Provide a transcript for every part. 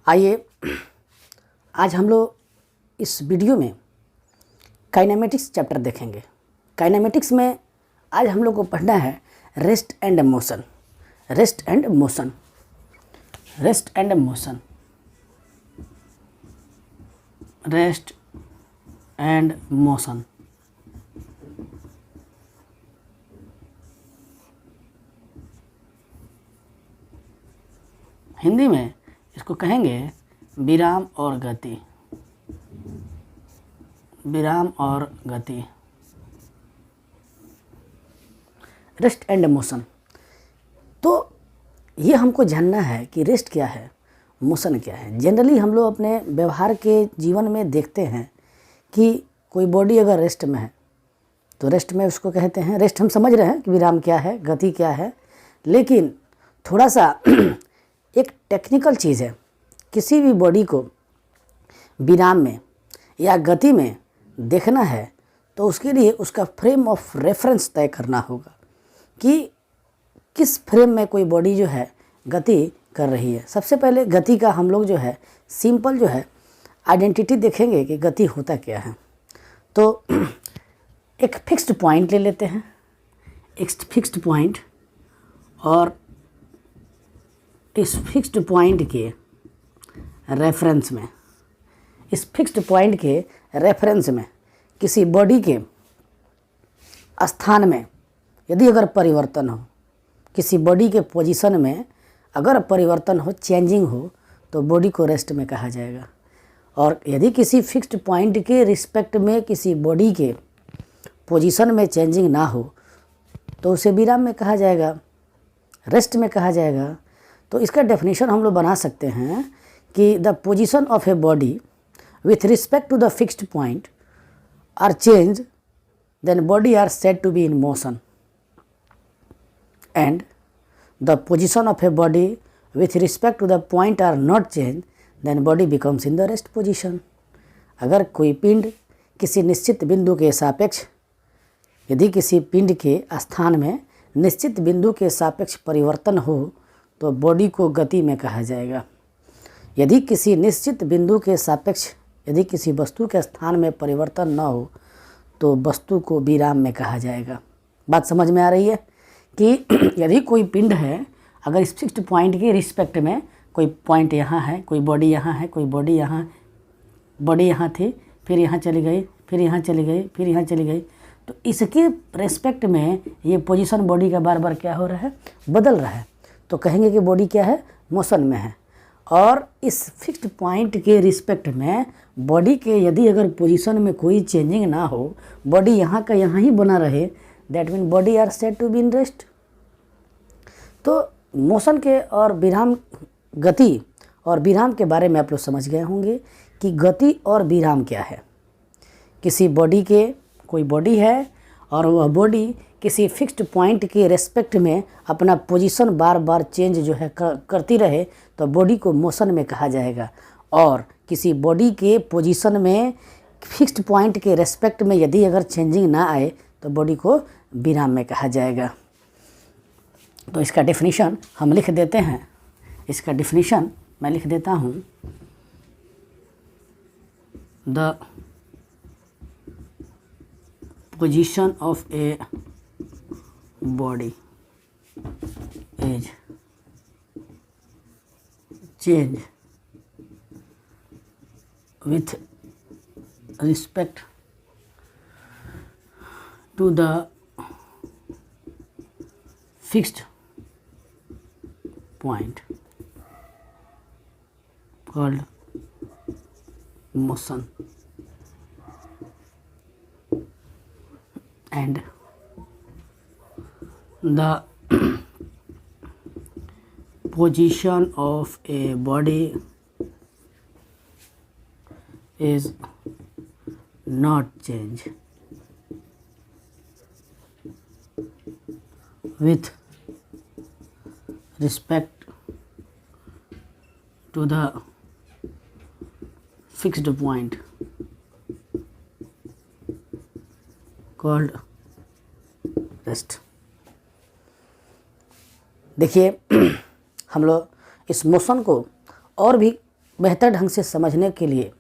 आइए आज हम लोग इस वीडियो में काइनेमेटिक्स चैप्टर देखेंगे। काइनेमेटिक्स में आज हम लोग को पढ़ना है rest and motion. Rest and motion, rest and motion, rest and motion. Hindi में इसको कहेंगे विराम और गति, विराम और गति, रेस्ट एंड मोशन। तो ये हमको जानना है कि रेस्ट क्या है, मोशन क्या है। जनरली हम लोग अपने व्यवहार के जीवन में देखते हैं कि कोई बॉडी अगर रेस्ट में है तो रेस्ट में उसको कहते हैं रेस्ट। हम समझ रहे हैं कि विराम क्या है, गति क्या है, लेकिन थोड़ा सा एक टेक्निकल चीज़ है। किसी भी बॉडी को विराम में या गति में देखना है तो उसके लिए उसका फ्रेम ऑफ रेफरेंस तय करना होगा कि किस फ्रेम में कोई बॉडी जो है गति कर रही है। सबसे पहले गति का हम लोग जो है सिंपल जो है आइडेंटिटी देखेंगे कि गति होता क्या है। तो एक फिक्स्ड पॉइंट ले लेते हैं, एक फिक्स्ड पॉइंट, और इस फिक्स्ड पॉइंट के रेफरेंस में, इस फिक्स्ड पॉइंट के रेफरेंस में किसी बॉडी के स्थान में यदि अगर परिवर्तन हो, किसी बॉडी के पोजीशन में अगर परिवर्तन हो, चेंजिंग हो, तो बॉडी को रेस्ट में कहा जाएगा। और यदि किसी फिक्स्ड पॉइंट के रिस्पेक्ट में किसी बॉडी के पोजीशन में चेंजिंग ना हो तो उसे विराम में कहा जाएगा, रेस्ट में कहा जाएगा। तो इसका डेफिनेशन हम लोग बना सकते हैं कि the position of a body with respect to the fixed point are changed, then body are said to be in motion, and the position of a body with respect to the point are not changed, then body becomes in the rest position. अगर कोई पिंड किसी निश्चित बिंदु के सापेक्ष, यदि किसी पिंड के स्थान में निश्चित बिंदु के सापेक्ष परिवर्तन हो तो बॉडी को गति में कहा जाएगा। यदि किसी निश्चित बिंदु के सापेक्ष यदि किसी वस्तु के स्थान में परिवर्तन न हो तो वस्तु को विराम में कहा जाएगा। बात समझ में आ रही है कि यदि कोई पिंड है, अगर इस फिक्स्ड पॉइंट के रिस्पेक्ट में कोई पॉइंट यहाँ है, कोई बॉडी यहाँ है, कोई बॉडी यहाँ थी, फिर यहाँ चली गई, फिर यहाँ चली गई, फिर यहाँ चली गई, तो इसके रेस्पेक्ट में ये पोजीशन बॉडी का बार बार क्या हो रहा है, बदल रहा है। तो कहेंगे कि बॉडी क्या है, मोशन में है। और इस फिक्स्ड पॉइंट के रिस्पेक्ट में बॉडी के यदि अगर पोजीशन में कोई चेंजिंग ना हो, बॉडी यहाँ का यहाँ ही बना रहे, that mean body are said to be in rest. तो मोशन के और विराम, गति और विराम के बारे में आप लोग समझ गए होंगे कि गति और विराम क्या है। किसी बॉडी के, कोई बॉडी है और वह बॉडी किसी फिक्स्ड पॉइंट के रेस्पेक्ट में अपना पोजीशन बार बार चेंज जो है करती रहे तो बॉडी को मोशन में कहा जाएगा। और किसी बॉडी के पोजीशन में फिक्स्ड पॉइंट के रेस्पेक्ट में यदि अगर चेंजिंग ना आए तो बॉडी को विराम में कहा जाएगा। तो इसका डेफिनेशन हम लिख देते हैं, इसका डेफिनेशन मैं लिख देता हूँ। The position of A body is change with respect to the fixed point called motion, and the position of a body is not changed with respect to the fixed point called rest. देखिए हम लोग इस motion को और भी बेहतर ढंग से समझने के लिए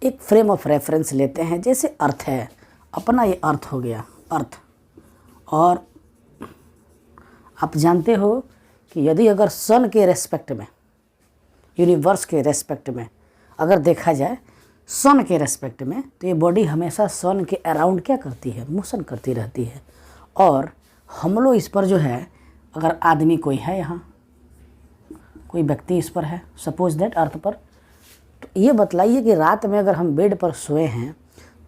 एक फ्रेम ऑफ रेफरेंस लेते हैं। जैसे अर्थ है, अपना ये अर्थ हो गया, अर्थ। और आप जानते हो कि यदि अगर सन के रेस्पेक्ट में, यूनिवर्स के रेस्पेक्ट में अगर देखा जाए, सन के रेस्पेक्ट में, तो ये बॉडी हमेशा सन के अराउंड क्या करती है, मोशन करती रहती है। और हम लोग इस पर जो है, अगर आदमी कोई है, यहाँ कोई व्यक्ति इस पर है, सपोज दैट अर्थ पर, तो ये बतलाइए कि रात में अगर हम बेड पर सोए हैं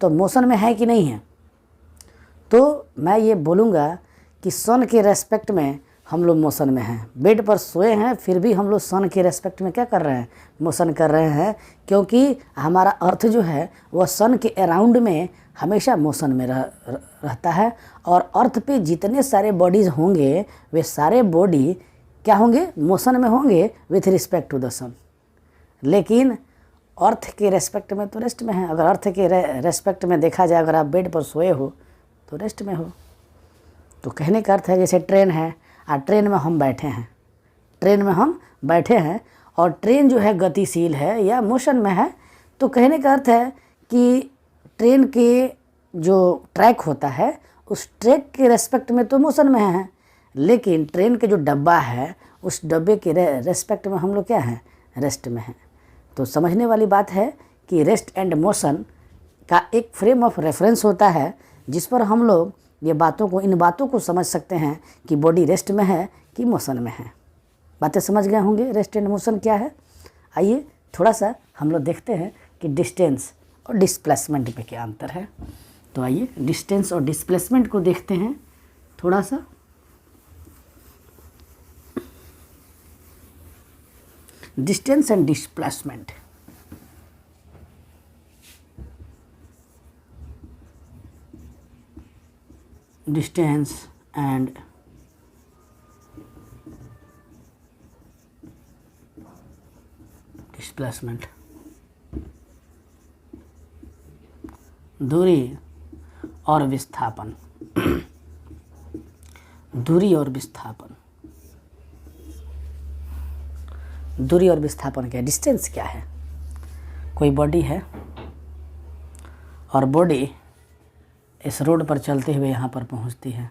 तो मोशन में है कि नहीं है। तो मैं ये बोलूँगा कि सन के रेस्पेक्ट में हम लोग मोशन में हैं। बेड पर सोए हैं फिर भी हम लोग सन के रेस्पेक्ट में क्या कर रहे हैं, मोशन कर रहे हैं, क्योंकि हमारा अर्थ जो है वह सन के अराउंड में हमेशा मोशन में रहता है। और अर्थ पे जितने सारे बॉडीज़ होंगे वे सारे बॉडी क्या होंगे, मोशन में होंगे विथ रिस्पेक्ट टू द सन। लेकिन अर्थ के रेस्पेक्ट में तो रेस्ट में है। अगर अर्थ के रेस्पेक्ट में देखा जाए, अगर आप बेड पर सोए हो तो रेस्ट में हो। तो कहने का अर्थ है जैसे ट्रेन है, ट्रेन में हम बैठे हैं, ट्रेन में हम बैठे हैं और ट्रेन जो है गतिशील है या मोशन में है, तो कहने का अर्थ है कि ट्रेन के जो ट्रैक होता है उस ट्रैक के रेस्पेक्ट में तो मोशन में है, लेकिन ट्रेन के जो डब्बा है उस डब्बे के रेस्पेक्ट में हम लोग क्या हैं, रेस्ट में हैं। तो समझने वाली बात है कि रेस्ट एंड मोशन का एक फ्रेम ऑफ रेफरेंस होता है जिस पर हम लोग ये इन बातों को समझ सकते हैं कि बॉडी रेस्ट में है कि मोशन में है। बातें समझ गए होंगे रेस्ट एंड मोशन क्या है। आइए थोड़ा सा हम लोग देखते हैं कि डिस्टेंस और डिस्प्लेसमेंट पे क्या अंतर है। तो आइए डिस्टेंस और डिस्प्लेसमेंट को देखते हैं थोड़ा सा। Distance and displacement, distance and displacement, दूरी और विस्थापन। दूरी और विस्थापन, दूरी और विस्थापन क्या है, डिस्टेंस क्या है। कोई बॉडी है और बॉडी इस रोड पर चलते हुए यहाँ पर पहुँचती है।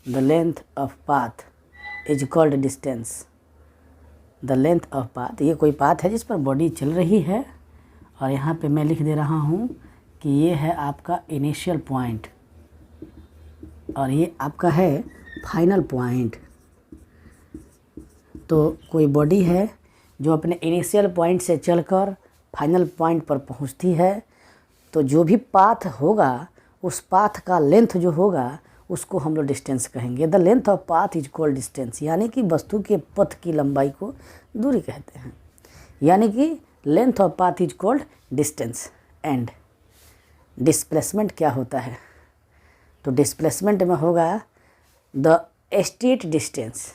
The length of path is called distance. The length of path, ये कोई पाथ है जिस पर बॉडी चल रही है और यहाँ पे मैं लिख दे रहा हूँ कि ये है आपका इनिशियल पॉइंट और ये आपका है फाइनल पॉइंट। तो कोई बॉडी है जो अपने इनिशियल पॉइंट से चलकर फाइनल पॉइंट पर पहुँचती है, तो जो भी पाथ होगा उस पाथ का लेंथ जो होगा उसको हम लोग डिस्टेंस कहेंगे। The length of path is called distance, यानी कि वस्तु के पथ की लंबाई को दूरी कहते हैं। यानी कि length of path is called distance. And displacement क्या होता है, तो डिस्प्लेसमेंट में होगा the state distance,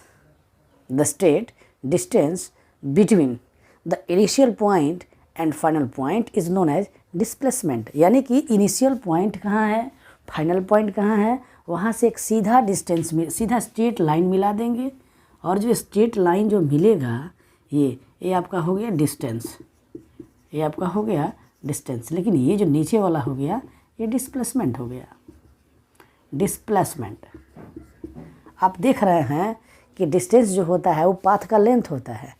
the state distance between the initial point and final point is known as displacement. यानी कि इनिशियल पॉइंट कहाँ है, फाइनल पॉइंट कहाँ है, वहाँ से एक सीधा डिस्टेंस में सीधा स्ट्रेट लाइन मिला देंगे और जो स्ट्रेट लाइन जो मिलेगा ये आपका हो गया डिस्टेंस, ये आपका हो गया डिस्टेंस। लेकिन ये जो नीचे वाला हो गया ये डिस्प्लेसमेंट हो गया। डिस्प्लेसमेंट आप देख रहे हैं कि डिस्टेंस जो होता है वो पाथ का लेंथ होता है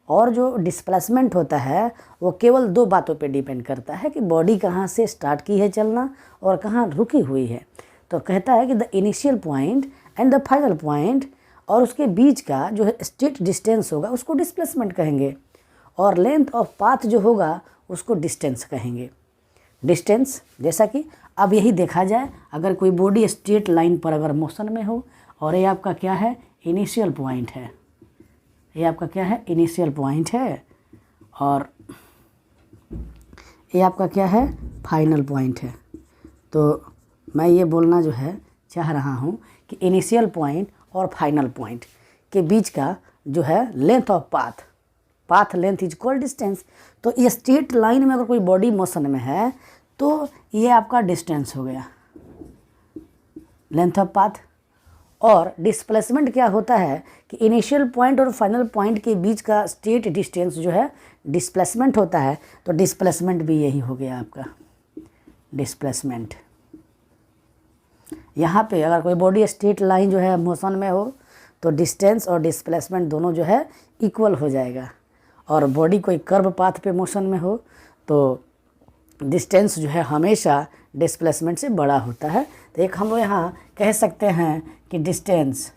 और जो डिस्प्लेसमेंट होता है वो केवल दो बातों पे डिपेंड करता है कि बॉडी कहाँ से स्टार्ट की है चलना और कहाँ रुकी हुई है। तो कहता है कि the initial point and the final point और उसके बीच का जो है स्ट्रेट डिस्टेंस होगा उसको डिस्प्लेसमेंट कहेंगे और लेंथ ऑफ पाथ जो होगा उसको डिस्टेंस कहेंगे। डिस्टेंस जैसा कि अब यही देखा जाए, अगर कोई बॉडी स्ट्रेट लाइन पर अगर मोशन में हो और ये आपका क्या है, इनिशियल पॉइंट है, ये आपका क्या है, इनिशियल पॉइंट है और ये आपका क्या है, फाइनल पॉइंट है। तो मैं ये बोलना जो है चाह रहा हूँ कि इनिशियल पॉइंट और फाइनल पॉइंट के बीच का जो है length of path, path length is called distance. तो ये स्ट्रेट लाइन में अगर कोई बॉडी मोशन में है तो ये आपका डिस्टेंस हो गया, लेंथ ऑफ पाथ। और डिस्प्लेसमेंट क्या होता है कि इनिशियल पॉइंट और फाइनल पॉइंट के बीच का स्टेट डिस्टेंस जो है डिस्प्लेसमेंट होता है। तो डिस्प्लेसमेंट भी यही हो गया आपका डिस्प्लेसमेंट। यहाँ पे अगर कोई बॉडी स्ट्रेट लाइन जो है मोशन में हो तो डिस्टेंस और डिस्प्लेसमेंट दोनों जो है इक्वल हो जाएगा, और बॉडी कोई कर्व पाथ पे मोशन में हो तो डिस्टेंस जो है हमेशा डिस्प्लेसमेंट से बड़ा होता है। तो एक हम लोग यहाँ कह सकते हैं कि distance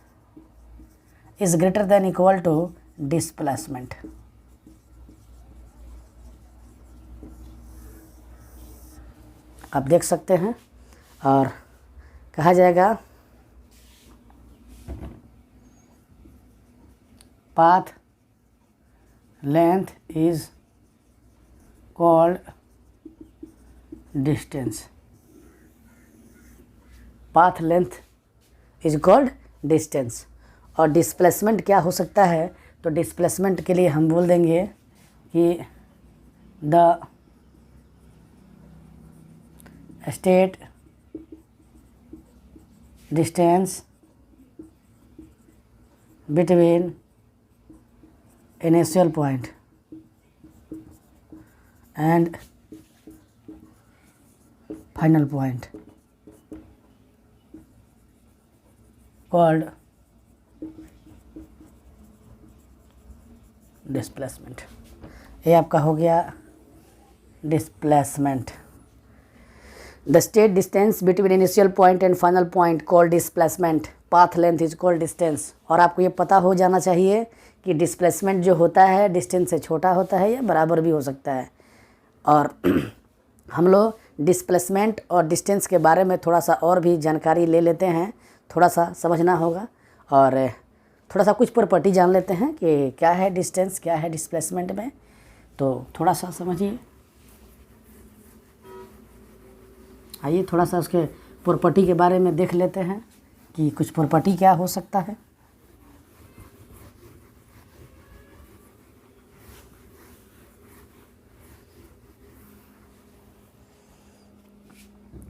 is greater than equal to displacement. आप देख सकते हैं, और कहा जाएगा path length is called distance. Path length is called distance. और डिस्प्लेसमेंट क्या हो सकता है, तो डिस्प्लेसमेंट के लिए हम बोल देंगे कि the state distance between initial point and final point called displacement. ये आपका हो गया displacement. The state distance between initial point and final point called displacement. Path length is called distance. और आपको ये पता हो जाना चाहिए कि डिस्प्लेसमेंट जो होता है डिस्टेंस से छोटा होता है या बराबर भी हो सकता है। और हम लोग डिस्प्लेसमेंट और डिस्टेंस के बारे में थोड़ा सा और भी जानकारी ले लेते हैं, थोड़ा सा समझना होगा, और थोड़ा सा कुछ प्रॉपर्टी जान लेते हैं कि क्या है डिस्टेंस, क्या है डिस्प्लेसमेंट में। तो थोड़ा सा समझिए, आइए थोड़ा सा उसके प्रॉपर्टी के बारे में देख लेते हैं कि कुछ प्रॉपर्टी क्या हो सकता है।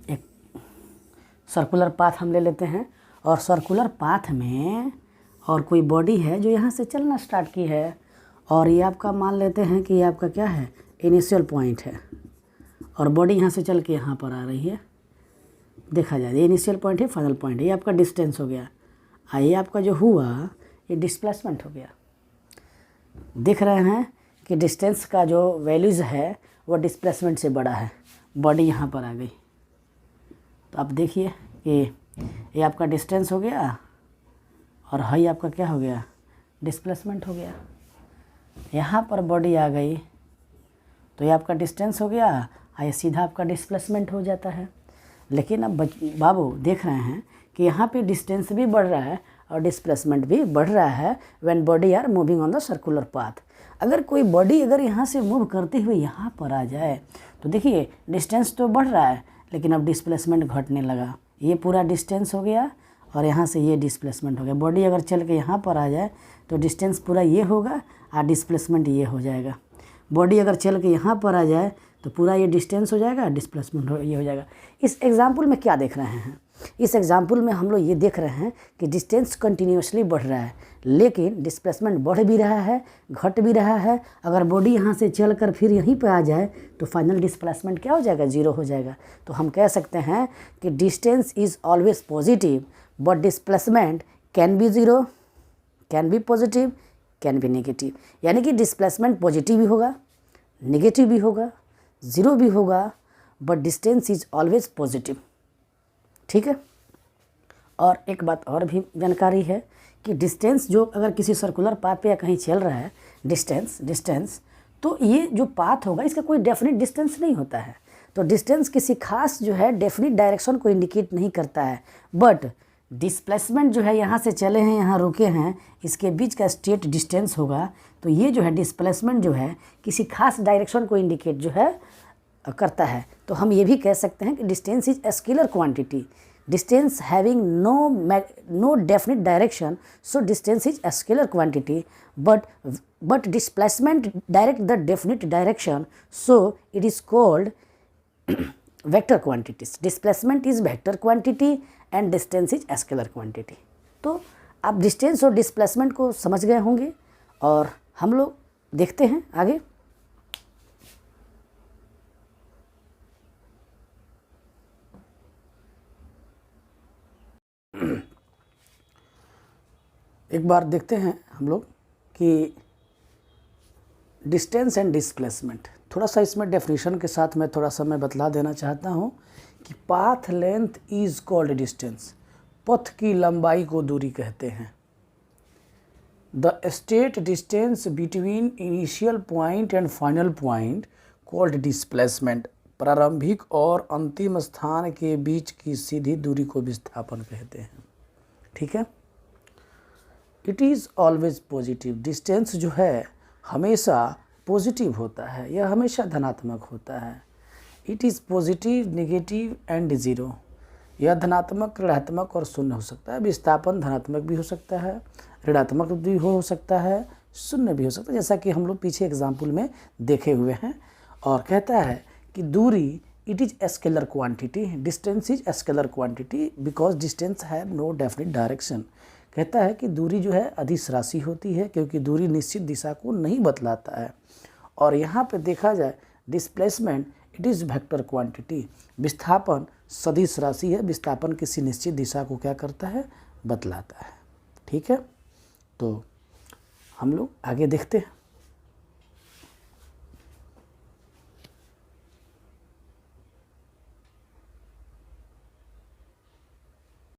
एक सर्कुलर पाथ हम ले लेते हैं, और सर्कुलर पाथ में और कोई बॉडी है जो यहाँ से चलना स्टार्ट की है, और ये आपका मान लेते हैं कि ये आपका क्या है, इनिशियल पॉइंट है, और बॉडी यहाँ से चल के यहाँ पर आ रही है। देखा जाए ये इनिशियल पॉइंट है, फाइनल पॉइंट है, ये आपका डिस्टेंस हो गया। ये आपका जो हुआ ये डिस्प्लेसमेंट हो गया। देख रहे हैं कि डिस्टेंस का जो वैल्यूज़ है वो डिस्प्लेसमेंट से बड़ा है। बॉडी यहाँ पर आ गई, तो आप देखिए कि ये आपका डिस्टेंस हो गया, और हाई आपका क्या हो गया, डिस्प्लेसमेंट हो गया। यहाँ पर बॉडी आ गई तो ये आपका डिस्टेंस हो गया, ये सीधा आपका डिस्प्लेसमेंट हो जाता है। लेकिन अब बाबू देख रहे हैं कि यहाँ पे डिस्टेंस भी बढ़ रहा है और डिस्प्लेसमेंट भी बढ़ रहा है when body are moving on the circular path. अगर कोई बॉडी अगर यहाँ से मूव करते हुए यहाँ पर आ जाए तो देखिए डिस्टेंस तो बढ़ रहा है लेकिन अब डिस्प्लेसमेंट घटने लगा। ये पूरा डिस्टेंस हो गया और यहाँ से ये डिस्प्लेसमेंट हो गया। बॉडी अगर चल के यहाँ पर आ जाए तो डिस्टेंस पूरा ये होगा और डिस्प्लेसमेंट ये हो जाएगा। बॉडी अगर चल के यहाँ पर आ जाए तो पूरा ये डिस्टेंस हो जाएगा, डिस्प्लेसमेंट ये हो जाएगा। इस एग्जाम्पल में क्या देख रहे हैं, इस एग्जाम्पल में हम लोग ये देख रहे हैं कि डिस्टेंस कंटिन्यूसली बढ़ रहा है लेकिन डिस्प्लेसमेंट बढ़ भी रहा है, घट भी रहा है। अगर बॉडी यहाँ से चल कर फिर यहीं पर आ जाए तो फाइनल डिस्प्लेसमेंट क्या हो जाएगा, जीरो हो जाएगा। तो हम कह सकते हैं कि distance is always positive but displacement can be zero, can be positive, can be negative. यानी कि डिस्प्लेसमेंट पॉजिटिव भी होगा, नेगेटिव भी होगा, ज़ीरो भी होगा, but distance is always positive. ठीक है। और एक बात और भी जानकारी है कि डिस्टेंस जो अगर किसी सर्कुलर पाथ पे या कहीं चल रहा है डिस्टेंस तो ये जो पाथ होगा इसका कोई डेफिनेट डिस्टेंस नहीं होता है। तो डिस्टेंस किसी खास जो है डेफिनेट डायरेक्शन को इंडिकेट नहीं करता है। बट डिस्प्लेसमेंट जो है यहाँ से चले हैं यहाँ रुके हैं, इसके बीच का स्टेट डिस्टेंस होगा। तो ये जो है डिस्प्लेसमेंट जो है किसी खास डायरेक्शन को इंडिकेट जो है करता है। तो हम ये भी कह सकते हैं कि distance is a scalar quantity, distance having no definite direction, so distance is a scalar quantity but displacement direct the definite direction, so it is called vector quantities. Displacement is vector quantity and distance is scalar quantity. तो आप distance और displacement को समझ गए होंगे और हम लोग देखते हैं आगे। एक बार देखते हैं हम लोग कि डिस्टेंस एंड डिस्प्लेसमेंट, थोड़ा सा इसमें डेफिनेशन के साथ मैं थोड़ा सा मैं बतला देना चाहता हूँ कि path length is called distance, पथ की लंबाई को दूरी कहते हैं। The state distance between initial point and final point called displacement, प्रारंभिक और अंतिम स्थान के बीच की सीधी दूरी को विस्थापन कहते हैं। ठीक है। It is always positive, distance जो है हमेशा पॉजिटिव होता है, यह हमेशा धनात्मक होता है। It is positive, negative and zero, यह धनात्मक, ऋणात्मक और शून्य हो सकता है। विस्थापन धनात्मक भी हो सकता है, ऋणात्मक भी हो सकता है, शून्य भी हो सकता है, जैसा कि हम लोग पीछे एग्जाम्पल में देखे हुए हैं। और कहता है कि दूरी, it is a scalar quantity, distance is a scalar quantity because distance have no definite direction. कहता है कि दूरी जो है अदिश राशि होती है क्योंकि दूरी निश्चित दिशा को नहीं बतलाता है। और यहाँ पे देखा जाए displacement, it is vector quantity, विस्थापन सदिश राशि है, विस्थापन किसी निश्चित दिशा को क्या करता है, बतलाता है। ठीक है, तो हम लोग आगे देखते हैं।